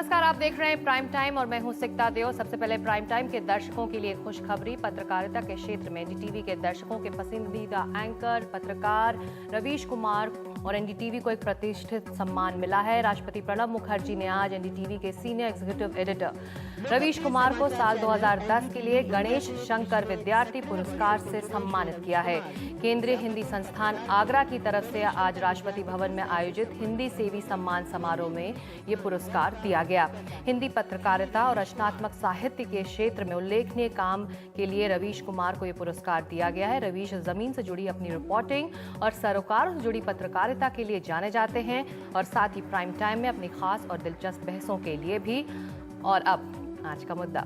नमस्कार, आप देख रहे हैं प्राइम टाइम और मैं हूं सिकता देव। सबसे पहले प्राइम टाइम के दर्शकों के लिए खुशखबरी। पत्रकारिता के क्षेत्र में एनडीटीवी के दर्शकों के पसंदीदा एंकर पत्रकार रवीश कुमार और एनडीटीवी को एक प्रतिष्ठित सम्मान मिला है। राष्ट्रपति प्रणब मुखर्जी ने आज एनडीटीवी के senior executive editor Ravish Kumar को साल 2010 के लिए गणेश शंकर विद्यार्थी पुरस्कार से सम्मानित किया है। केंद्रीय हिंदी संस्थान आगरा की तरफ से आज राष्ट्रपति भवन में आयोजित हिंदी सेवी सम्मान समारोह में ये पुरस्कार दिया गया। हिंदी पत्रकारिता और रचनात्मक साहित्य के क्षेत्र में उल्लेखनीय काम के लिए रवीश कुमार को ये पुरस्कार दिया गया है। रवीश जमीन से जुड़ी अपनी रिपोर्टिंग और सरोकारों से जुड़ी पत्रकारिता के लिए जाने जाते हैं और साथ ही प्राइम टाइम में अपनी खास और दिलचस्प बहसों के लिए भी। और अब आज का मुद्दा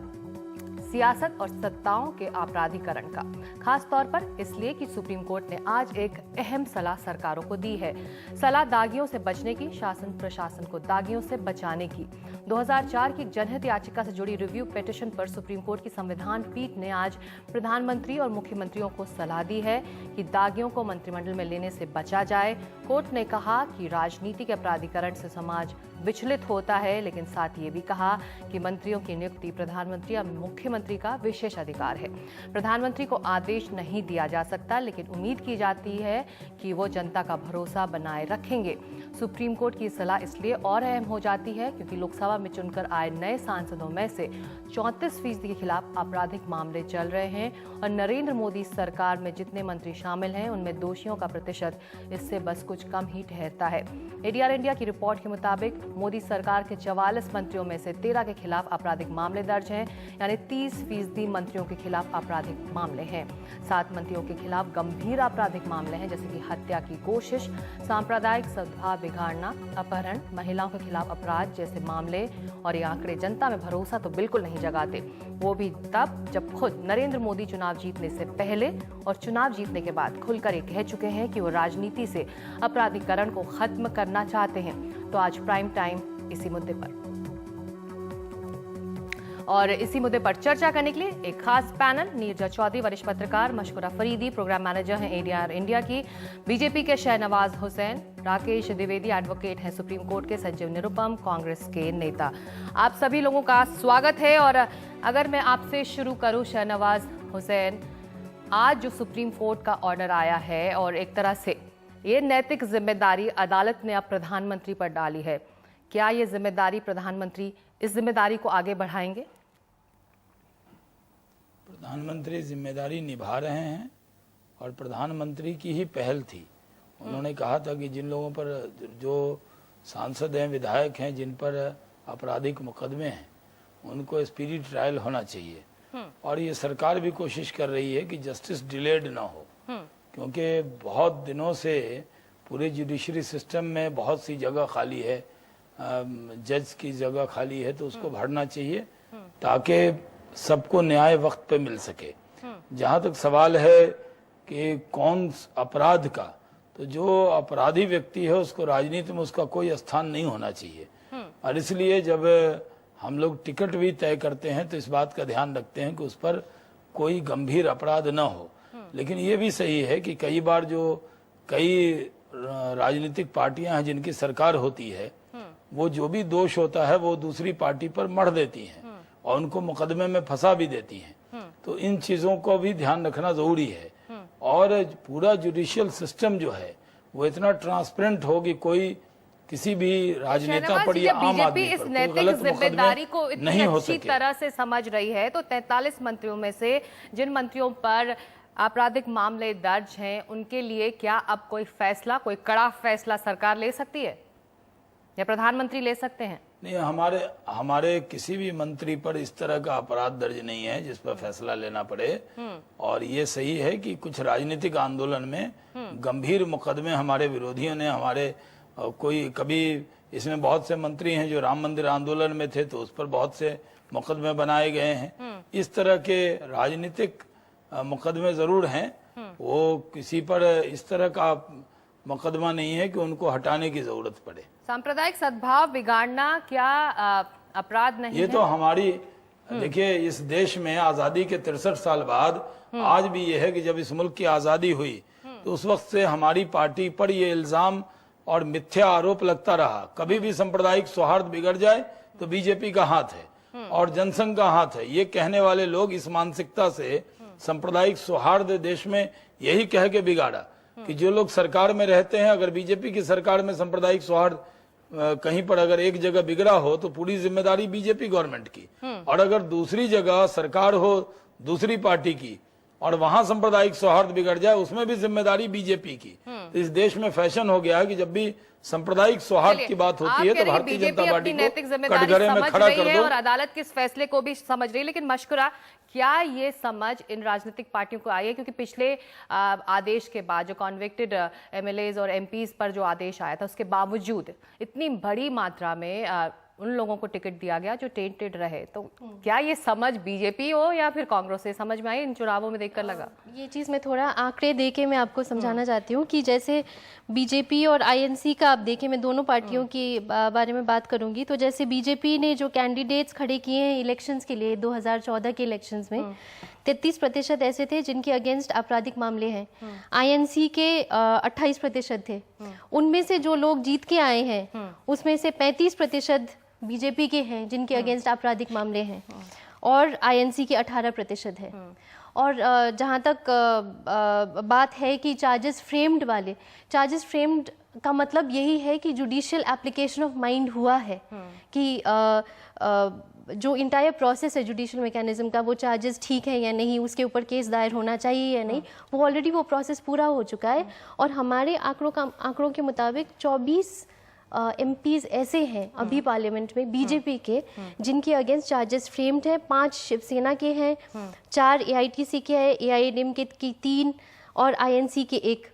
सियासत और सत्ताओं के आपराधिकरण का, खास तौर पर इसलिए कि सुप्रीम कोर्ट ने आज एक अहम सलाह सरकारों को दी है। सलाह दागियों से बचने की, शासन प्रशासन को दागियों से बचाने की। 2004 की जनहित याचिका से जुड़ी रिव्यू पिटीशन पर सुप्रीम कोर्ट की संविधान पीठ ने आज प्रधानमंत्री और मुख्यमंत्रियों को सलाह दी है कि दागियों को मंत्रिमंडल में लेने से बचा जाए। कोर्ट ने कहा कि राजनीति के अपराधीकरण से समाज विचलित होता है, लेकिन साथ ये भी कहा कि मंत्रियों की नियुक्ति प्रधानमंत्री या मुख्यमंत्री का विशेष अधिकार है। प्रधानमंत्री को आदेश नहीं दिया जा सकता, लेकिन उम्मीद की जाती है कि वो जनता का भरोसा बनाए रखेंगे। सुप्रीम कोर्ट की सलाह इसलिए और अहम हो जाती है क्योंकि लोकसभा में चुनकर आए नए सांसदों में से 34% के खिलाफ आपराधिक मामले चल रहे हैं और नरेंद्र मोदी सरकार में जितने मंत्री शामिल हैं उनमें दोषियों का प्रतिशत इससे बस कुछ कम ही ठहरता है। एडीआर इंडिया की रिपोर्ट के मुताबिक मोदी सरकार के 44 मंत्रियों में से 13 के खिलाफ आपराधिक मामले दर्ज हैं, यानी 30% मंत्रियों के खिलाफ आपराधिक मामले हैं। 7 मंत्रियों के खिलाफ गंभीर आपराधिक मामले हैं, जैसे कि हत्या की कोशिश, सांप्रदायिक सद्भाव बिगाड़ना, अपहरण, महिलाओं के खिलाफ अपराध जैसे मामले। और ये आंकड़े जनता में भरोसा तो बिल्कुल नहीं जगाते, वो भी तब जब खुद नरेंद्र मोदी चुनाव जीतने से पहले और चुनाव जीतने के बाद खुलकर ये कह चुके हैं कि वो राजनीति से अपराधीकरण को खत्म करना चाहते हैं। तो आज प्राइम टाइम इसी मुद्दे पर और इसी मुद्दे पर चर्चा करने के लिए एक खास पैनल, नीरजा चौधरी वरिष्ठ पत्रकार, मशकुरा फरीदी प्रोग्राम मैनेजर हैं एडीआर इंडिया की, बीजेपी के शहनवाज हुसैन, राकेश द्विवेदी एडवोकेट हैं सुप्रीम कोर्ट के, संजीव निरुपम कांग्रेस के नेता। आप सभी लोगों का स्वागत है। और अगर मैं आपसे शुरू करूं शहनवाज हुसैन, आज जो सुप्रीम कोर्ट का ऑर्डर आया है और एक तरह से ये नैतिक जिम्मेदारी अदालत ने अब प्रधानमंत्री पर डाली है, क्या ये जिम्मेदारी प्रधानमंत्री इस जिम्मेदारी को आगे बढ़ाएंगे? प्रधानमंत्री जिम्मेदारी निभा रहे हैं और प्रधानमंत्री की ही पहल थी। उन्होंने कहा था कि जिन लोगों पर, जो सांसद हैं, विधायक हैं, जिन पर आपराधिक मुकदमे हैं, उनको स्पीडी ट्रायल होना चाहिए। और ये सरकार भी कोशिश कर रही है कि जस्टिस डिलेड ना हो, क्योंकि बहुत दिनों से पूरे जुडिशरी सिस्टम में बहुत सी जगह खाली है, जज की जगह खाली है, तो उसको भरना चाहिए ताकि सबको न्याय वक्त पे मिल सके। जहां तक सवाल है कि कौन अपराध का, तो जो अपराधी व्यक्ति है उसको राजनीति में उसका कोई स्थान नहीं होना चाहिए। और इसलिए जब हम लोग टिकट भी तय करते हैं तो इस बात का ध्यान रखते हैं कि उस पर कोई गंभीर अपराध न हो। लेकिन ये भी सही है कि कई बार जो कई राजनीतिक पार्टियां हैं जिनकी सरकार होती है, वो जो भी दोष होता है वो दूसरी पार्टी पर मढ़ देती हैं और उनको मुकदमे में फंसा भी देती हैं। तो इन चीजों को भी ध्यान रखना जरूरी है। और पूरा जुडिशियल सिस्टम जो है वो इतना ट्रांसपेरेंट हो कि कोई किसी भी राजनेता पर या आम आदमी इस पर नैतिक जिम्मेदारी को इतनी अच्छी तरह से समझ रही है, तो 43 मंत्रियों में से जिन मंत्रियों पर आपराधिक मामले दर्ज हैं, उनके लिए क्या अब कोई फैसला, कोई कड़ा फैसला सरकार ले सकती है या प्रधानमंत्री ले सकते हैं? नहीं, हमारे किसी भी मंत्री पर इस तरह का अपराध दर्ज नहीं है जिस पर फैसला लेना पड़े। और ये सही है कि कुछ राजनीतिक आंदोलन में गंभीर मुकदमे हमारे विरोधियों ने, हमारे कोई कभी इसमें बहुत से मंत्री हैं जो राम मंदिर आंदोलन में थे तो उस पर बहुत से मुकदमे बनाए गए हैं। इस तरह के राजनीतिक मुकदमे जरूर हैं, वो किसी पर इस तरह का मुकदमा नहीं है कि उनको हटाने की जरूरत पड़े। सांप्रदायिक सद्भाव बिगाड़ना क्या अपराध नहीं ये है? तो हमारी, देखिए, इस देश में आजादी के 63 साल बाद आज भी ये है कि जब इस मुल्क की आजादी हुई तो उस वक्त से हमारी पार्टी पर ये इल्जाम और मिथ्या आरोप लगता रहा, कभी भी सांप्रदायिक सौहार्द बिगड़ जाए तो बीजेपी का हाथ है और जनसंघ का हाथ है। ये कहने वाले लोग इस मानसिकता से सांप्रदायिक सौहार्द देश में यही कह के बिगाड़ा कि जो लोग सरकार में रहते हैं, अगर बीजेपी की सरकार में सांप्रदायिक सौहार्द कहीं पर अगर एक जगह बिगड़ा हो तो पूरी जिम्मेदारी बीजेपी गवर्नमेंट की, और अगर दूसरी जगह सरकार हो दूसरी पार्टी की और वहां सांप्रदायिक सौहार्द बिगड़ जाए उसमें भी जिम्मेदारी बीजेपी की। तो इस देश में फैशन हो गया है कि जब भी सांप्रदायिक सौहार्द की बात होती है तो भारतीय जनता पार्टी को कटघरे में खड़ा कर दो, और अदालत के इस फैसले को भी समझ रही है। लेकिन मशकुरा, क्या ये समझ इन राजनीतिक पार्टियों को आई है? क्योंकि पिछले आदेश के बाद जो कॉन्विक्टेड एमएलएज और एमपीज पर जो आदेश आया था उसके बावजूद इतनी बड़ी मात्रा में उन लोगों को टिकट दिया गया जो टेंटेड रहे, तो क्या ये समझ बीजेपी हो या फिर कांग्रेस से समझ में आई? इन चुनावों में देखकर लगा ये चीज़ मैं थोड़ा आंकड़े देके मैं आपको समझाना चाहती हूँ कि जैसे बीजेपी और आईएनसी का आप देखें, मैं दोनों पार्टियों की बारे में बात करूंगी। तो जैसे बीजेपी ने जो कैंडिडेट्स खड़े किए हैं इलेक्शंस के लिए 2014 के इलेक्शंस में 33% ऐसे थे जिनके अगेंस्ट आपराधिक मामले हैं। आईएनसी के 28% थे। उनमें से जो लोग जीत के आए हैं उसमें से 35% बीजेपी के हैं जिनके अगेंस्ट आपराधिक मामले हैं और आईएनसी के 18% है। और जहाँ तक बात है कि चार्जेस फ्रेम्ड वाले, चार्जेस फ्रेम्ड का मतलब यही है कि जुडिशियल एप्लीकेशन ऑफ माइंड हुआ है कि जो इंटायर प्रोसेस है जुडिशियल मैकेनिज्म का, वो चार्जेस ठीक है या नहीं, उसके ऊपर केस दायर होना चाहिए या नहीं, वो ऑलरेडी वो प्रोसेस पूरा हो चुका है। और हमारे आंकड़ों के मुताबिक 24 एमपीज ऐसे हैं अभी पार्लियामेंट में बीजेपी के जिनके अगेंस्ट चार्जेस फ्रेम्ड है। 5 शिवसेना के हैं, 4 एआईटीसी के हैं, एआईएडीएमके की 3 और आईएनसी के 1।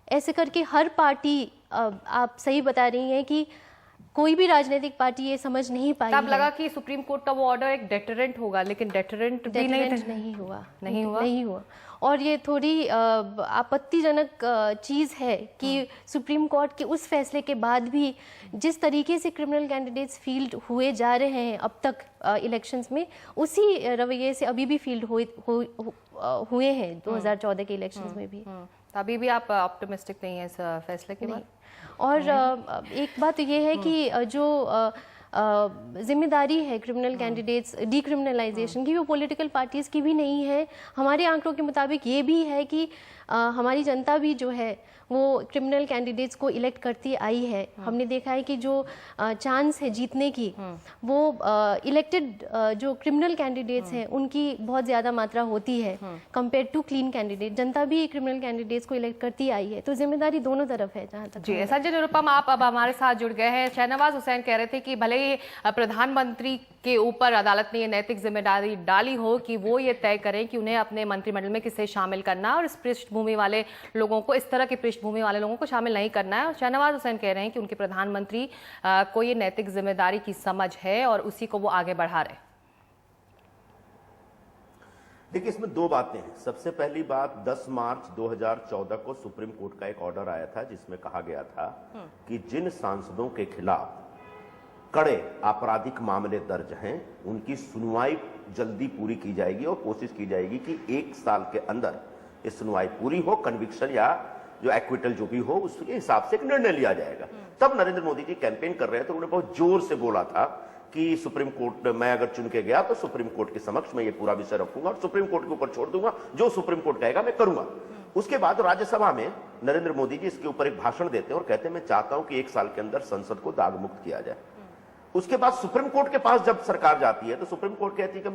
ऐसे करके हर पार्टी, आप सही बता रही हैं कि कोई भी राजनीतिक पार्टी ये समझ नहीं पाई। तब लगा कि सुप्रीम कोर्ट का वो ऑर्डर एक डेटरेंट होगा, लेकिन डेटरेंट भी नहीं हुआ। और ये थोड़ी आपत्तिजनक चीज़ है कि सुप्रीम कोर्ट के उस फैसले के बाद भी जिस तरीके से क्रिमिनल कैंडिडेट्स फील्ड हुए जा रहे हैं अब तक इलेक्शंस में, उसी रवैये से अभी भी फील्ड हुए हैं 2014 के इलेक्शंस में भी। अभी भी आप ऑप्टिमिस्टिक नहीं है इस फैसले के बाद? और एक बात ये है कि जो जिम्मेदारी है क्रिमिनल कैंडिडेट्स डीक्रिमिनलाइजेशन की, वो पॉलिटिकल पार्टीज़ की भी नहीं है। हमारे आंकड़ों के मुताबिक ये भी है कि हमारी जनता भी जो है वो क्रिमिनल कैंडिडेट्स को इलेक्ट करती आई है। हमने देखा है कि जो चांस है जीतने की वो इलेक्टेड जो क्रिमिनल कैंडिडेट्स हैं उनकी बहुत ज़्यादा मात्रा होती है कंपेयर टू क्लीन कैंडिडेट। जनता भी क्रिमिनल कैंडिडेट्स को इलेक्ट करती आई है, तो जिम्मेदारी दोनों तरफ है। जहाँ तक जी, संजय निरुपम आप अब हमारे साथ जुड़ गए हैं। शहनवाज हुसैन कह रहे थे कि भले ही प्रधानमंत्री के ऊपर अदालत ने ये नैतिक जिम्मेदारी डाली हो कि वो ये तय करें कि उन्हें अपने मंत्रिमंडल में किसे शामिल करना और इस पृष्ठभूमि वाले लोगों को, इस तरह की पृष्ठभूमि वाले लोगों को शामिल नहीं करना है। और शहनवाज हुसैन कह रहे हैं कि उनके प्रधानमंत्री को ये नैतिक जिम्मेदारी की समझ है और उसी को वो आगे बढ़ा रहे। देखिए, इसमें 2 बातें हैं। सबसे पहली बात, 10 मार्च 2014 को सुप्रीम कोर्ट का एक ऑर्डर आया था जिसमें कहा गया था कि जिन सांसदों के खिलाफ कड़े आपराधिक मामले दर्ज हैं उनकी सुनवाई जल्दी पूरी की जाएगी और कोशिश की जाएगी कि 1 साल के अंदर ये सुनवाई पूरी हो, कन्विक्शन या जो एक्विटल जो भी हो उसके हिसाब से एक निर्णय लिया जाएगा। तब नरेंद्र मोदी जी कैंपेन कर रहे थे, उन्होंने बहुत जोर से बोला था कि सुप्रीम कोर्ट, मैं अगर चुन के गया तो सुप्रीम कोर्ट के समक्ष मैं ये पूरा विषय रखूंगा और सुप्रीम कोर्ट के ऊपर छोड़ दूंगा, जो सुप्रीम कोर्ट कहेगा मैं करूंगा। उसके बाद राज्यसभा में नरेंद्र मोदी जी इसके ऊपर एक भाषण देते हैं और कहते हैं मैं चाहता हूं कि 1 साल के अंदर संसद को दाग मुक्त किया जाए। उसके बाद सुप्रीम कोर्ट के पास जब सरकार जाती है तो सुप्रीम कोर्ट कहती है कि हम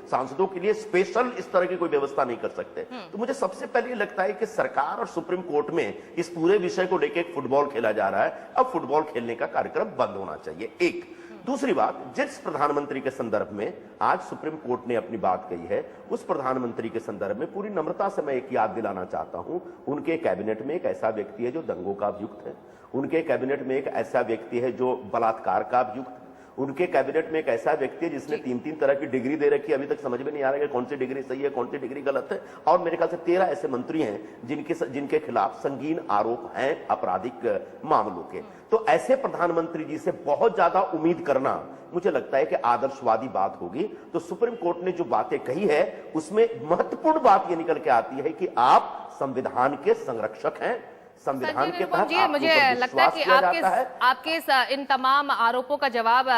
सांसदों के लिए स्पेशल इस तरह की कोई व्यवस्था नहीं कर सकते। तो मुझे सबसे पहले लगता है कि सरकार और सुप्रीम कोर्ट में इस पूरे विषय को लेकर एक फुटबॉल खेला जा रहा है। अब फुटबॉल खेलने का कार्यक्रम बंद होना चाहिए। एक दूसरी बात, जिस प्रधानमंत्री के संदर्भ में आज सुप्रीम कोर्ट ने अपनी बात कही है, उस प्रधानमंत्री के संदर्भ में पूरी नम्रता से मैं एक याद दिलाना चाहता हूं, उनके कैबिनेट में एक ऐसा व्यक्ति है जो दंगों का अभियुक्त है, उनके कैबिनेट में एक ऐसा व्यक्ति है जो बलात्कार का अभियुक्त, उनके कैबिनेट में एक ऐसा व्यक्ति है जिसने 3-3 तरह की डिग्री दे रखी है। अभी तक समझ में नहीं आ रहा है कि कौन सी डिग्री सही है, कौन सी डिग्री गलत है। और मेरे ख्याल से 13 ऐसे मंत्री हैं जिनके खिलाफ संगीन आरोप हैं आपराधिक मामलों के। तो ऐसे प्रधानमंत्री जी से बहुत ज्यादा उम्मीद करना मुझे लगता है कि आदर्शवादी बात होगी। तो सुप्रीम कोर्ट ने जो बातें कही है उसमें महत्वपूर्ण बात यह निकल के आती है कि आप संविधान के संरक्षक हैं, संविधान संजय के निरुपम तहत जी, आपके मुझे ऊपर लगता है विश्वास कि किया जाता है। आपके इन तमाम आरोपों का जवाब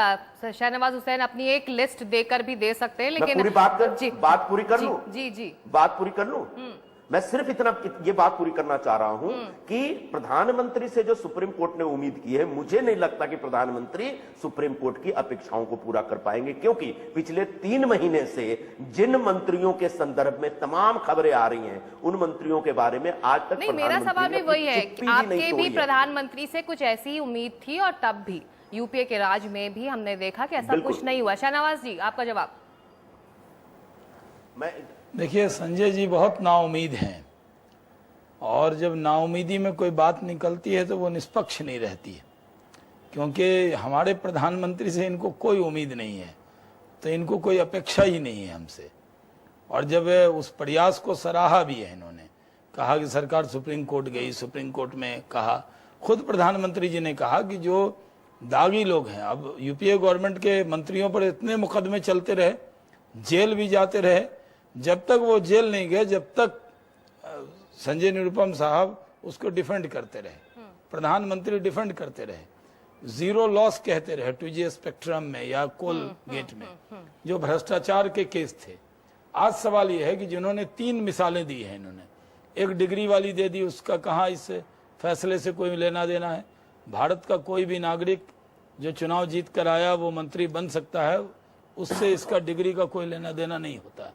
शहनवाज हुसैन अपनी एक लिस्ट देकर भी दे सकते हैं, मैं लेकिन पूरी बात पूरी कर लूं? जी बात पूरी कर लूं? मैं सिर्फ इतना ये बात पूरी करना चाह रहा हूं कि प्रधानमंत्री से जो सुप्रीम कोर्ट ने उम्मीद की है, मुझे नहीं लगता कि प्रधानमंत्री सुप्रीम कोर्ट की अपेक्षाओं को पूरा कर पाएंगे, क्योंकि पिछले 3 महीने से जिन मंत्रियों के संदर्भ में तमाम खबरें आ रही हैं, उन मंत्रियों के बारे में आज तक नहीं, मेरा सवाल भी वही है कि आपके भी है। प्रधानमंत्री से कुछ ऐसी उम्मीद थी और तब भी यूपीए के राज में भी हमने देखा कि ऐसा कुछ नहीं हुआ। शाहनवाज जी, आपका जवाब। देखिए संजय जी बहुत नाउम्मीद हैं, और जब नाउम्मीदी में कोई बात निकलती है तो वो निष्पक्ष नहीं रहती है, क्योंकि हमारे प्रधानमंत्री से इनको कोई उम्मीद नहीं है, तो इनको कोई अपेक्षा ही नहीं है हमसे। और जब उस प्रयास को सराहा भी है, इन्होंने कहा कि सरकार सुप्रीम कोर्ट गई, सुप्रीम कोर्ट में कहा, खुद प्रधानमंत्री जी ने कहा कि जो दागी लोग हैं, अब यूपीए गवर्नमेंट के मंत्रियों पर इतने मुकदमे चलते रहे, जेल भी जाते रहे, जब तक वो जेल नहीं गए, जब तक संजय निरुपम साहब उसको डिफेंड करते रहे, प्रधानमंत्री डिफेंड करते रहे, जीरो लॉस कहते रहे 2G स्पेक्ट्रम में या कोल गेट में जो भ्रष्टाचार के केस थे। आज सवाल यह है कि जिन्होंने 3 मिसालें दी हैं, इन्होंने एक डिग्री वाली दे दी, उसका कहाँ इस फैसले से कोई लेना देना है? भारत का कोई भी नागरिक जो चुनाव जीत कर आया वो मंत्री बन सकता है, उससे इसका डिग्री का कोई लेना देना नहीं होता।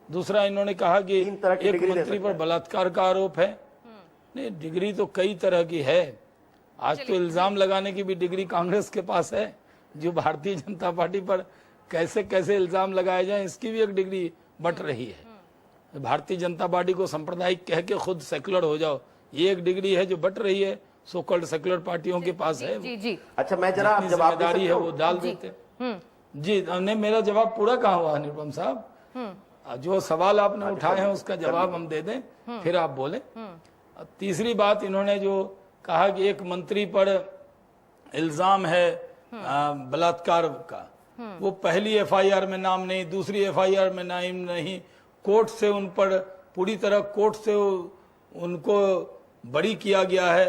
दूसरा, इन्होंने कहा कि एक मंत्री पर बलात्कार का आरोप है। नहीं, डिग्री तो कई तरह की है। आज तो इल्जाम लगाने की भी डिग्री कांग्रेस के पास है, जो भारतीय जनता पार्टी पर कैसे कैसे इल्जाम लगाए जाए इसकी भी एक डिग्री बट रही है। भारतीय जनता पार्टी को सांप्रदायिक कह के खुद सेकुलर हो जाओ, ये एक डिग्री है जो बट रही है, सो कॉल्ड सेकुलर पार्टियों के पास है। जी। अच्छा, मैं जरा जिम्मेदारी है वो डाल देते। जी, नहीं, मेरा जवाब पूरा कहाँ हुआ निरुपम साहब? जो सवाल आपने उठाए हैं उसका जवाब हम दे दें, फिर आप बोले। तीसरी बात, इन्होंने जो कहा कि एक मंत्री पर इल्जाम है बलात्कार का, वो पहली एफआईआर में नाम नहीं, दूसरी एफआईआर में नाम नहीं, कोर्ट से उन पर पूरी तरह कोर्ट से उनको बरी किया गया है,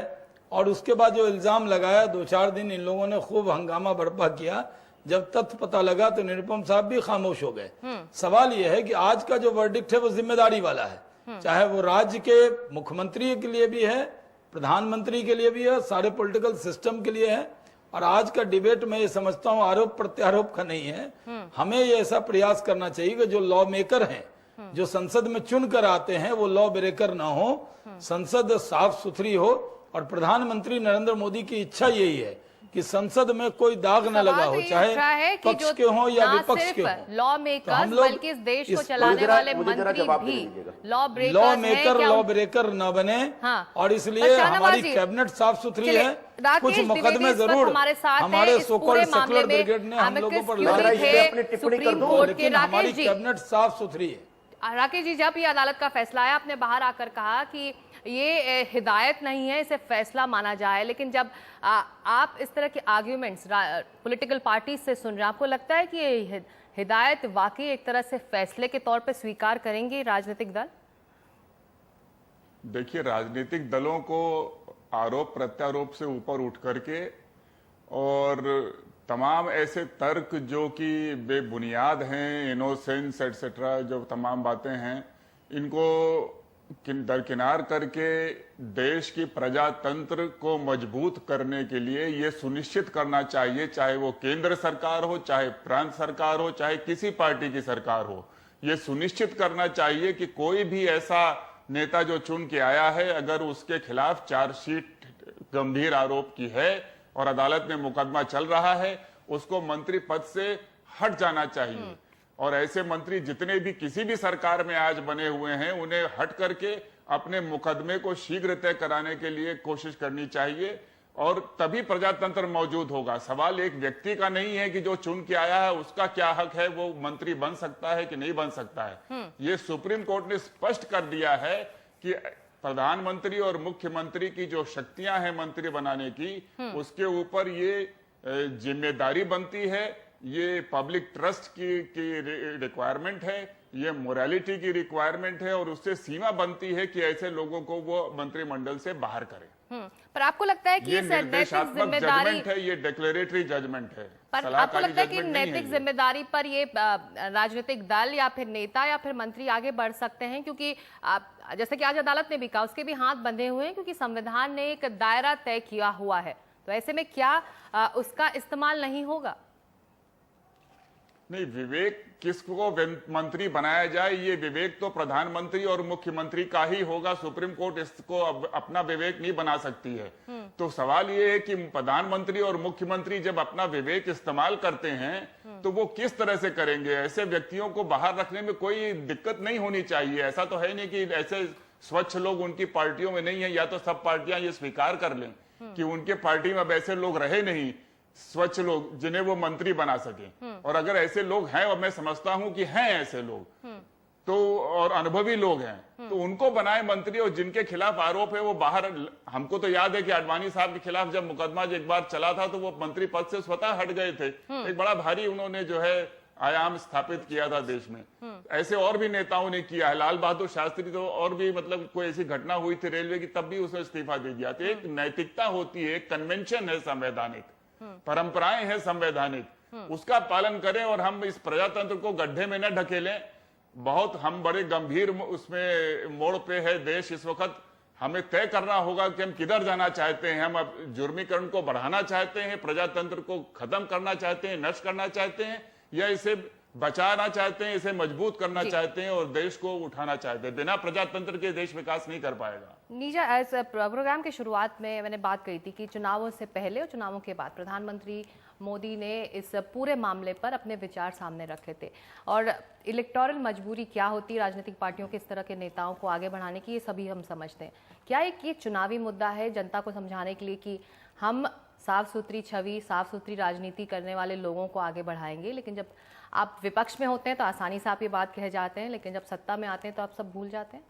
और उसके बाद जो इल्जाम लगाया 2-4 दिन इन लोगों ने खूब हंगामा बर्पा किया। जब तथ्य पता लगा तो निरुपम साहब भी खामोश हो गए। सवाल यह है कि आज का जो वर्डिक्ट है वो जिम्मेदारी वाला है, चाहे वो राज्य के मुख्यमंत्री के लिए भी है, प्रधानमंत्री के लिए भी है, सारे पॉलिटिकल सिस्टम के लिए है। और आज का डिबेट में ये समझता हूँ आरोप प्रत्यारोप का नहीं है। हमें ये ऐसा प्रयास करना चाहिए कि जो लॉ मेकर हैं, जो संसद में चुन कर आते हैं, वो लॉ ब्रेकर ना हो, संसद साफ सुथरी हो। और प्रधानमंत्री नरेंद्र मोदी की इच्छा यही है कि संसद में कोई दाग न लगा हो, चाहे पक्ष के हो या विपक्ष के हो। लॉ मेकर बल्कि इस देश को चलाने वाले मंत्री भी लॉ ब्रेकर न बने। और इसलिए हमारी कैबिनेट साफ सुथरी है। कुछ मुकदमे जरूर हमारे सोकॉल्ड सेकुलर ब्रिगेड ने हम लोगों पर लगाए हैं, लेकिन हमारी कैबिनेट साफ सुथरी है। राकेश जी, जब ये अदालत का फैसला आया, आपने बाहर आकर कहा कि ये हिदायत नहीं है, इसे फैसला माना जाए, लेकिन जब आप इस तरह के आर्ग्यूमेंट्स पॉलिटिकल पार्टी से सुन रहे हैं, आपको लगता है कि ये हिदायत वाकई एक तरह से फैसले के तौर पे स्वीकार करेंगे राजनीतिक दल? देखिए, राजनीतिक दलों को आरोप प्रत्यारोप से ऊपर उठ करके और तमाम ऐसे तर्क जो कि बेबुनियाद हैं, इनोसेंस एटसेट्रा, जो तमाम बातें हैं, इनको दरकिनार करके देश की प्रजातंत्र को मजबूत करने के लिए ये सुनिश्चित करना चाहिए, चाहे वो केंद्र सरकार हो, चाहे प्रांत सरकार हो, चाहे किसी पार्टी की सरकार हो, ये सुनिश्चित करना चाहिए कि कोई भी ऐसा नेता जो चुन के आया है, अगर उसके खिलाफ चार्जशीट गंभीर आरोप की है और अदालत में मुकदमा चल रहा है, उसको मंत्री पद से हट जाना चाहिए। और ऐसे मंत्री जितने भी किसी भी सरकार में आज बने हुए हैं, उन्हें हट करके अपने मुकदमे को शीघ्र तय कराने के लिए कोशिश करनी चाहिए, और तभी प्रजातंत्र मौजूद होगा। सवाल एक व्यक्ति का नहीं है कि जो चुन के आया है उसका क्या हक है, वो मंत्री बन सकता है कि नहीं बन सकता है। ये सुप्रीम कोर्ट ने स्पष्ट कर दिया है कि प्रधानमंत्री और मुख्यमंत्री की जो शक्तियां हैं मंत्री बनाने की, उसके ऊपर ये जिम्मेदारी बनती है, ये पब्लिक ट्रस्ट की रिक्वायरमेंट है, ये मोरालिटी की रिक्वायरमेंट है, और उससे सीमा बनती है कि ऐसे लोगों को वो मंत्रिमंडल से बाहर करें। पर आपको लगता है कि ये इस नैतिक निर्देशात्मक जिम्मेदारी जजमेंट है, ये डिक्लेरेटरी जजमेंट है, पर आपको सलाहकारी लगता है कि जजमेंट नहीं है नैतिक ये। जिम्मेदारी पर ये राजनीतिक दल या फिर नेता या फिर मंत्री आगे बढ़ सकते हैं? क्योंकि जैसे कि आज अदालत ने भी कहा, उसके भी हाथ बंधे हुए हैं क्योंकि संविधान ने एक दायरा तय किया हुआ है। तो ऐसे में क्या उसका इस्तेमाल नहीं होगा? नहीं, विवेक किसको मंत्री बनाया जाए, ये विवेक तो प्रधानमंत्री और मुख्यमंत्री का ही होगा। सुप्रीम कोर्ट इसको अपना विवेक नहीं बना सकती है। तो सवाल ये है कि प्रधानमंत्री और मुख्यमंत्री जब अपना विवेक इस्तेमाल करते हैं तो वो किस तरह से करेंगे? ऐसे व्यक्तियों को बाहर रखने में कोई दिक्कत नहीं होनी चाहिए। ऐसा तो है नहीं कि ऐसे स्वच्छ लोग उनकी पार्टियों में नहीं है, या तो सब पार्टियां ये स्वीकार कर लें कि उनके पार्टी में अब ऐसे लोग रहे नहीं स्वच्छ लोग जिन्हें वो मंत्री बना सके। और अगर ऐसे लोग हैं, और मैं समझता हूं कि हैं ऐसे लोग, तो और अनुभवी लोग हैं, तो उनको बनाए मंत्री। और जिनके खिलाफ आरोप है वो बाहर, हमको तो याद है कि आडवाणी साहब के खिलाफ जब मुकदमा एक बार चला था तो वो मंत्री पद से स्वतः हट गए थे। एक बड़ा भारी उन्होंने जो है आयाम स्थापित किया था देश में। ऐसे और भी नेताओं ने किया है। लाल बहादुर शास्त्री तो और भी, मतलब कोई ऐसी घटना हुई थी रेलवे की, तब भी उसने इस्तीफा दे दिया। तो एक नैतिकता होती है, कन्वेंशन है संवैधानिक, परंपराएं हैं संवैधानिक, उसका पालन करें और हम इस प्रजातंत्र को गड्ढे में न ढकेलें। बहुत हम बड़े गंभीर उसमें मोड़ पे है देश इस वक्त। हमें तय करना होगा कि हम किधर जाना चाहते हैं। हम अब जुर्मीकरण को बढ़ाना चाहते हैं, प्रजातंत्र को खत्म करना चाहते हैं, नष्ट करना चाहते हैं, या इसे बचाना चाहते हैं, इसे मजबूत करना चाहते हैं और देश को उठाना चाहते हैं। बिना प्रजातंत्र के देश विकास नहीं कर पाएगा। नीजा, इस प्रोग्राम के शुरुआत में मैंने बात कही थी कि चुनावों से पहले और चुनावों के बाद प्रधानमंत्री मोदी ने इस पूरे मामले पर अपने विचार सामने रखे थे। और इलेक्टोरल मजबूरी क्या होती है राजनीतिक पार्टियों के, इस तरह के नेताओं को आगे बढ़ाने की, ये सभी हम समझते हैं। क्या एक ये चुनावी मुद्दा है जनता को समझाने के लिए कि हम साफ सुथरी छवि, साफ सुथरी राजनीति करने वाले लोगों को आगे बढ़ाएंगे, लेकिन जब आप विपक्ष में होते हैं तो आसानी से आप ये बात कह जाते हैं, लेकिन जब सत्ता में आते हैं तो आप सब भूल जाते हैं?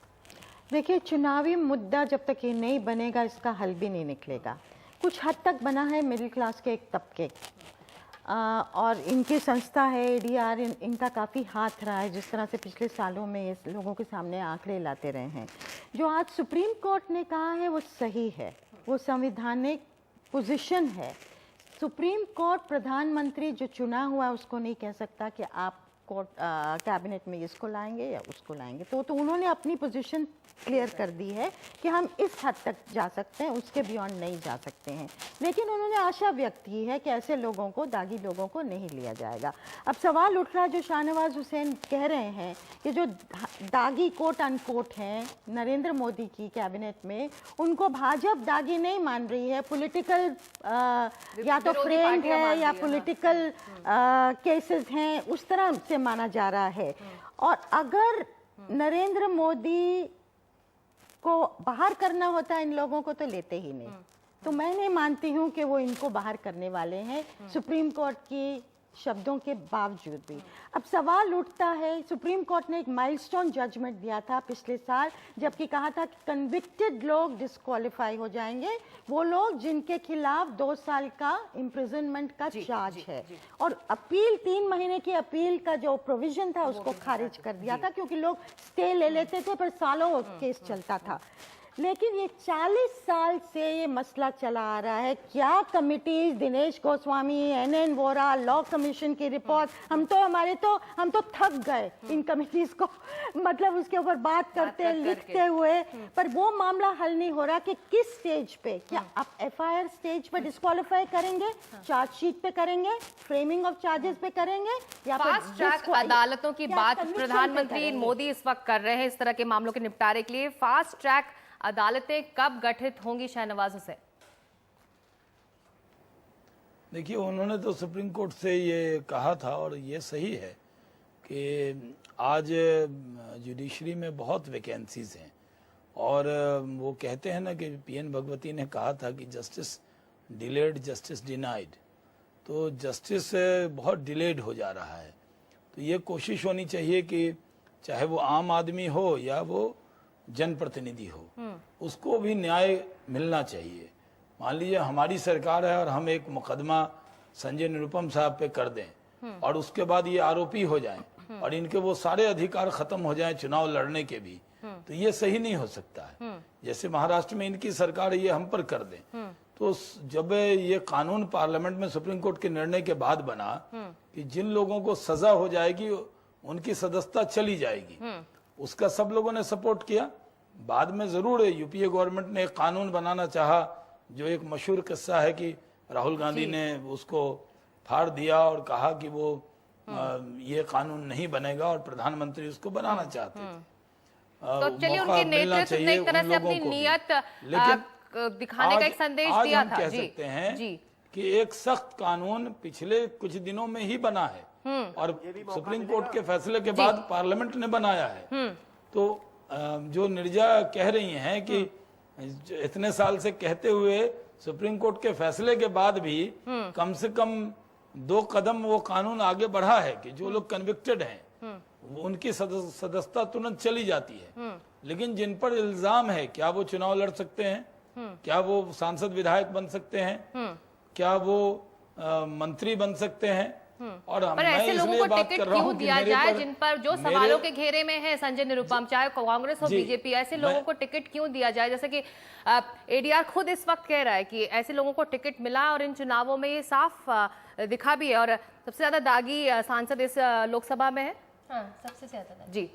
देखिए, चुनावी मुद्दा जब तक ये नहीं बनेगा इसका हल भी नहीं निकलेगा। कुछ हद तक बना है मिडिल क्लास के एक तबके, और इनकी संस्था है ADR, इनका काफ़ी हाथ रहा है जिस तरह से पिछले सालों में इस लोगों के सामने आंकड़े लाते रहे हैं। जो आज सुप्रीम कोर्ट ने कहा है वो सही है, वो संवैधानिक पोजीशन है। सुप्रीम कोर्ट प्रधानमंत्री जो चुना हुआ है उसको नहीं कह सकता कि आप कोर्ट कैबिनेट में इसको लाएंगे या उसको लाएंगे। तो उन्होंने अपनी पोजीशन क्लियर कर दी है कि हम इस हद तक जा सकते हैं, उसके बियॉन्ड नहीं जा सकते हैं। लेकिन उन्होंने आशा व्यक्त की है कि ऐसे लोगों को, दागी लोगों को नहीं लिया जाएगा। अब सवाल उठ रहा है, जो शाहनवाज हुसैन कह रहे हैं कि जो दागी कोट अनकोट हैं नरेंद्र मोदी की कैबिनेट में, उनको भाजपा दागी नहीं मान रही है, पॉलिटिकल या तो फ्रेंड है या पॉलिटिकल केसेस हैं, उस तरह से माना जा रहा है। और अगर नरेंद्र मोदी को बाहर करना होता है इन लोगों को तो लेते ही नहीं। तो मैं नहीं मानती हूं कि वो इनको बाहर करने वाले हैं सुप्रीम कोर्ट की शब्दों के बावजूद भी। अब सवाल उठता है, सुप्रीम कोर्ट ने एक माइलस्टोन जजमेंट दिया था पिछले साल, जबकि कहा था कि कन्विक्टेड लोग डिस्क्वालीफाई हो जाएंगे, वो लोग जिनके खिलाफ 2 साल का इम्प्रिजनमेंट का चार्ज है। और अपील, 3 महीने की अपील का जो प्रोविजन था उसको खारिज कर दिया था, क्योंकि लोग स्टे ले लेते थे पर सालों केस चलता था। लेकिन ये 40 साल से ये मसला चला आ रहा है। क्या committees, Dinesh Goswami, NN Vora, law commission की रिपोर्ट, हम तो थक गए इन कमिटीज को, मतलब उसके ऊपर बात करते लिखते हुए, पर वो मामला हल नहीं हो रहा कि किस स्टेज पे, क्या आप FIR स्टेज पे डिस्क्वालीफाई करेंगे, चार्जशीट पे करेंगे, फ्रेमिंग ऑफ चार्जेस पे करेंगे, या फास्ट ट्रैक अदालतों की बात प्रधानमंत्री मोदी इस वक्त कर रहे हैं इस तरह के मामलों के निपटारे के लिए। फास्ट ट्रैक अदालतें कब गठित होंगी शाहनवाज हुसैन? देखिए, उन्होंने तो सुप्रीम कोर्ट से ये कहा था और ये सही है कि आज जुडिशरी में बहुत वैकेंसीज हैं, और वो कहते हैं ना कि PN भगवती ने कहा था कि जस्टिस डिलेड जस्टिस डिनाइड, तो जस्टिस बहुत डिलेड हो जा रहा है। तो ये कोशिश होनी चाहिए कि चाहे वो आम आदमी हो या वो जनप्रतिनिधि हो, उसको भी न्याय मिलना चाहिए। मान लीजिए हमारी सरकार है और हम एक मुकदमा संजय निरुपम साहब पे कर दें और उसके बाद ये आरोपी हो जाएं और इनके वो सारे अधिकार खत्म हो जाएं चुनाव लड़ने के भी, तो ये सही नहीं हो सकता है। जैसे महाराष्ट्र में इनकी सरकार ये हम पर कर दें, तो जब ये कानून पार्लियामेंट में सुप्रीम कोर्ट के निर्णय के बाद बना कि जिन लोगों को सजा हो जाएगी उनकी सदस्यता चली जाएगी, उसका सब लोगों ने सपोर्ट किया। बाद में जरूर यूपीए गवर्नमेंट ने एक कानून बनाना चाहा, जो एक मशहूर किस्सा है कि राहुल गांधी ने उसको फाड़ दिया और कहा कि वो ये कानून नहीं बनेगा और प्रधानमंत्री उसको बनाना चाहते थे। तो चलिए उनके नेतृत्व ने एक तरह से अपनी नीयत दिखाने का एक संदेश दिया हम था। कह जी, सकते हैं जी, कि एक सख्त कानून पिछले कुछ दिनों में ही बना है और सुप्रीम कोर्ट के फैसले के बाद पार्लियामेंट ने बनाया है। तो जो निर्जा कह रही हैं कि इतने साल से कहते हुए सुप्रीम कोर्ट के फैसले के बाद भी कम से कम 2 कदम वो कानून आगे बढ़ा है कि जो लोग कन्विक्टेड हैं उनकी सदस्यता तुरंत चली जाती है। लेकिन जिन पर इल्जाम है, क्या वो चुनाव लड़ सकते हैं, क्या वो सांसद विधायक बन सकते हैं, क्या वो मंत्री बन सकते हैं, और पर ऐसे लोगों को टिकट क्यों दिया जाए जिन पर जो सवालों के घेरे में है संजय निरुपम, चाहे कांग्रेस हो बीजेपी, ऐसे लोगों को टिकट क्यों दिया जाए? जैसे कि एडीआर खुद इस वक्त कह रहा है कि ऐसे लोगों को टिकट मिला और इन चुनावों में ये साफ दिखा भी है और सबसे ज्यादा दागी सांसद इस लोकसभा में है। हाँ, सबसे ज्यादा जी।